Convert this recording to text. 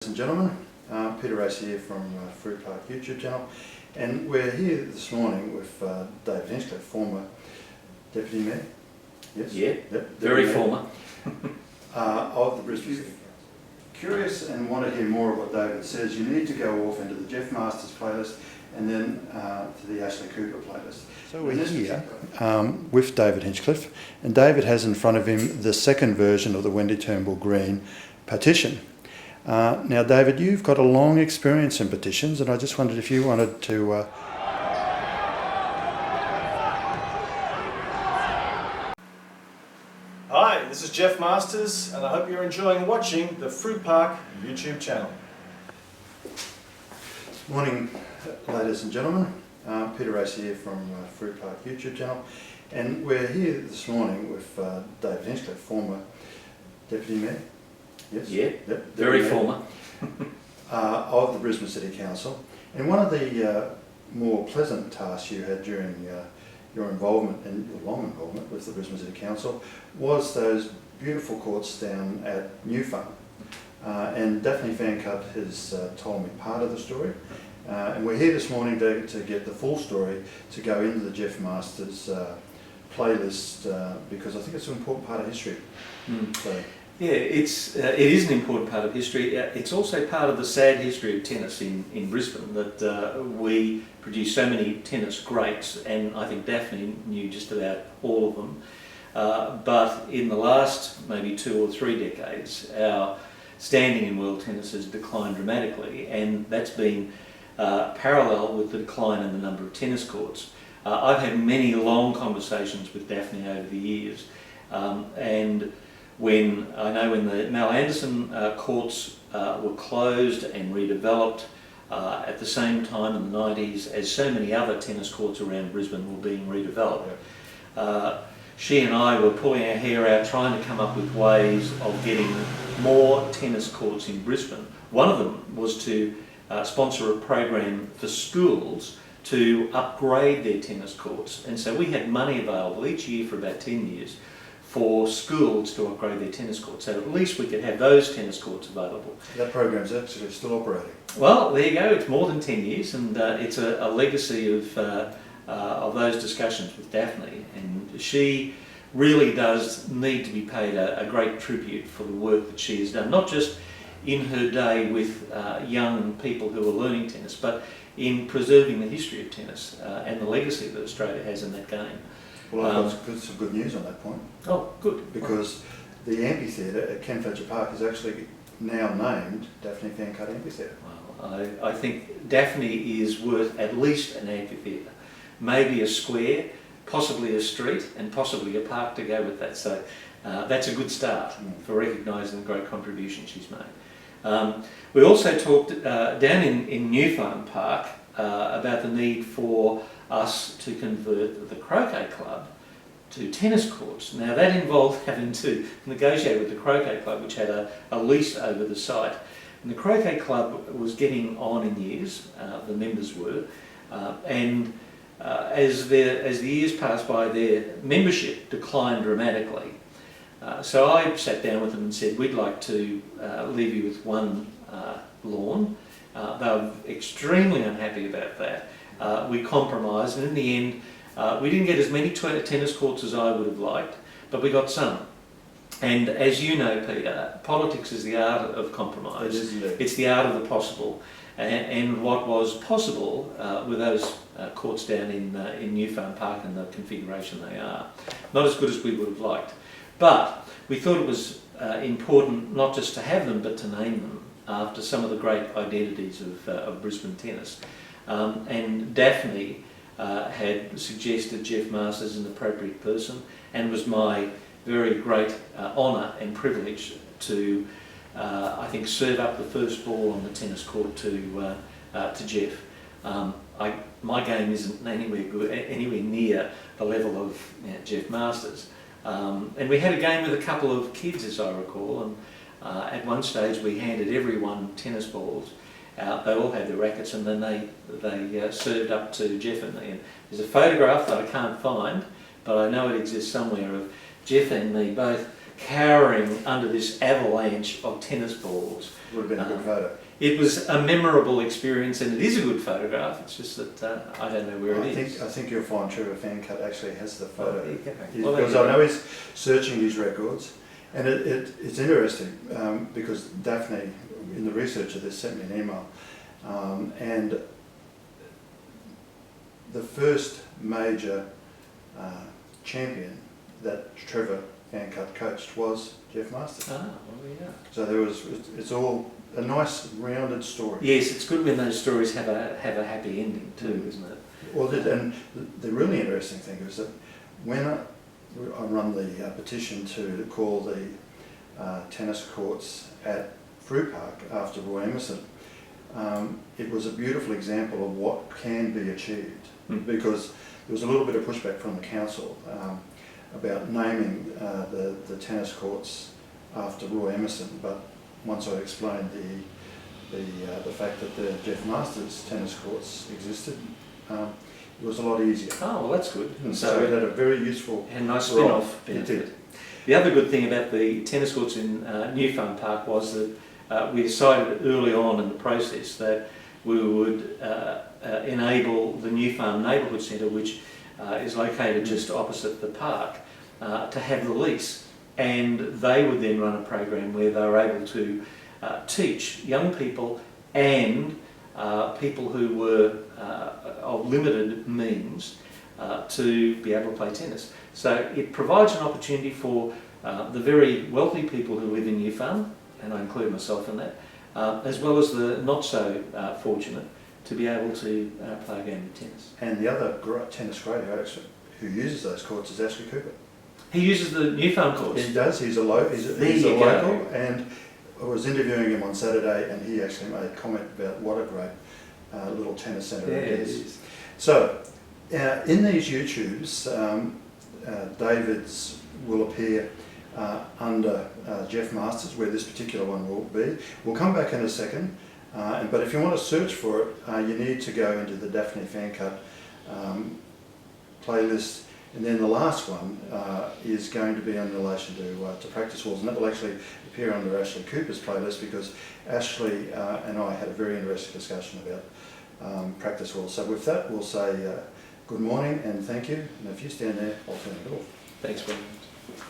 Ladies and gentlemen, Peter Race here from Fruit Park YouTube channel, and we're here this morning with David Hinchcliffe, former Deputy Mayor. Yes? Yeah, yep, very Mayor, former. of the Brisbane City. Curious and want to hear more of what David says, you need to go off into the Geoff Masters playlist and then to the Ashley Cooper playlist. So we're here with David Hinchcliffe, and David has in front of him the second version of the Wendy Turnbull Green petition. Now, David, you've got a long experience in petitions, and I just wondered if you wanted to... Hi, this is Geoff Masters, and I hope you're enjoying watching the Fruit Park YouTube channel. Morning, ladies and gentlemen. Peter Race here from Fruit Park YouTube channel, and we're here this morning with David Hinchcliffe, former Deputy Mayor. Yes? Yeah, yep, very former. Of the Brisbane City Council. And one of the more pleasant tasks you had during your involvement and your long involvement with the Brisbane City Council was those beautiful courts down at New Farm. And Daphne Fancutt has told me part of the story. And we're here this morning to get the full story, to go into the Geoff Masters playlist, because I think it's an important part of history. So, yeah, it is an important part of history. It's also part of the sad history of tennis in Brisbane, that we produce so many tennis greats, and I think Daphne knew just about all of them. But in the last maybe 2 or 3 decades, our standing in world tennis has declined dramatically, and that's been parallel with the decline in the number of tennis courts. I've had many long conversations with Daphne over the years, and when the Mal Anderson courts were closed and redeveloped at the same time in the 90s as so many other tennis courts around Brisbane were being redeveloped. She and I were pulling our hair out trying to come up with ways of getting more tennis courts in Brisbane. One of them was to sponsor a program for schools to upgrade their tennis courts, and so we had money available each year for about 10 years for schools to upgrade their tennis courts, so at least we could have those tennis courts available. that program's actually still operating. Well, there you go, it's more than 10 years, and it's a legacy of those discussions with Daphne, and she really does need to be paid a great tribute for the work that she has done, not just in her day with young people who are learning tennis, but in preserving the history of tennis and the legacy that Australia has in that game. Well, I've got some good news on that point. Oh, good. Because the amphitheatre at Ken Fletcher Park is actually now named Daphne Fancutt Amphitheatre. Well, I think Daphne is worth at least an amphitheatre, maybe a square, possibly a street, and possibly a park to go with that. So that's a good start for recognising the great contribution she's made. We also talked down in New Farm Park about the need for us to convert the croquet club to tennis courts. Now that involved having to negotiate with the croquet club, which had a lease over the site. And the croquet club was getting on in years, the members were, and as the years passed by, their membership declined dramatically. So I sat down with them and said, we'd like to leave you with one lawn. They were extremely unhappy about that. We compromised, and in the end we didn't get as many tennis courts as I would have liked, but we got some. And as you know, Peter, politics is the art of compromise. It is indeed. It's the art of the possible, and what was possible with those courts down in New Farm Park and the configuration they are, not as good as we would have liked. But we thought it was important not just to have them, but to name them after some of the great identities of Brisbane tennis. And Daphne had suggested Geoff Masters as an appropriate person, and was my very great honour and privilege to, I think, serve up the first ball on the tennis court to Geoff. My game isn't anywhere near the level of Geoff Masters. And we had a game with a couple of kids, as I recall, and at one stage we handed everyone tennis balls out. They all had their rackets, and then they served up to Geoff and me. And there's a photograph that I can't find, but I know it exists somewhere, of Geoff and me both cowering under this avalanche of tennis balls. Would have been a good photo. It was a memorable experience, and it is a good photograph. It's just that I don't know where it is. I think you'll find Trevor Fancutt actually has the photo. Well, Because I know he's searching his records, and it's interesting because Daphne, in the research of this, sent me an email, and the first major champion that Trevor Fancutt coached was Geoff Masters. Well, yeah. So it's all a nice rounded story. Yes, it's good when those stories have a happy ending too, isn't it? Well, and the really interesting thing is that when I run the petition to call the tennis courts at Fruit Park after Roy Emerson, it was a beautiful example of what can be achieved, because there was a little bit of pushback from the council about naming the tennis courts after Roy Emerson, but once I explained the fact that the Geoff Masters tennis courts existed, it was a lot easier. Oh, well, that's good. And so it had a very useful and nice role. spin-off It benefit. did. The other good thing about the tennis courts in Newfarm Park was that we decided early on in the process that we would enable the Newfarm Neighbourhood Centre, which is located just opposite the park, to have the lease, and they would then run a program where they were able to teach young people and people who were of limited means to be able to play tennis. So it provides an opportunity for the very wealthy people who live in Newfarm, and I include myself in that, as well as the not so fortunate, to be able to play a game of tennis. And the other tennis great who uses those courts is Ashley Cooper. He uses the Newfarm courts. He does. He's a local, and I was interviewing him on Saturday, and he actually made a comment about what a great little tennis centre it is. So, in these YouTubes, David's will appear under Geoff Masters, where this particular one will be. We'll come back in a second, but if you want to search for it, you need to go into the Daphne Fancutt playlist. And then the last one is going to be in relation to practice walls, and that will actually appear under Ashley Cooper's playlist, because Ashley and I had a very interesting discussion about practice walls. So with that, we'll say good morning and thank you. And if you stand there, I'll turn it off. Thanks very much.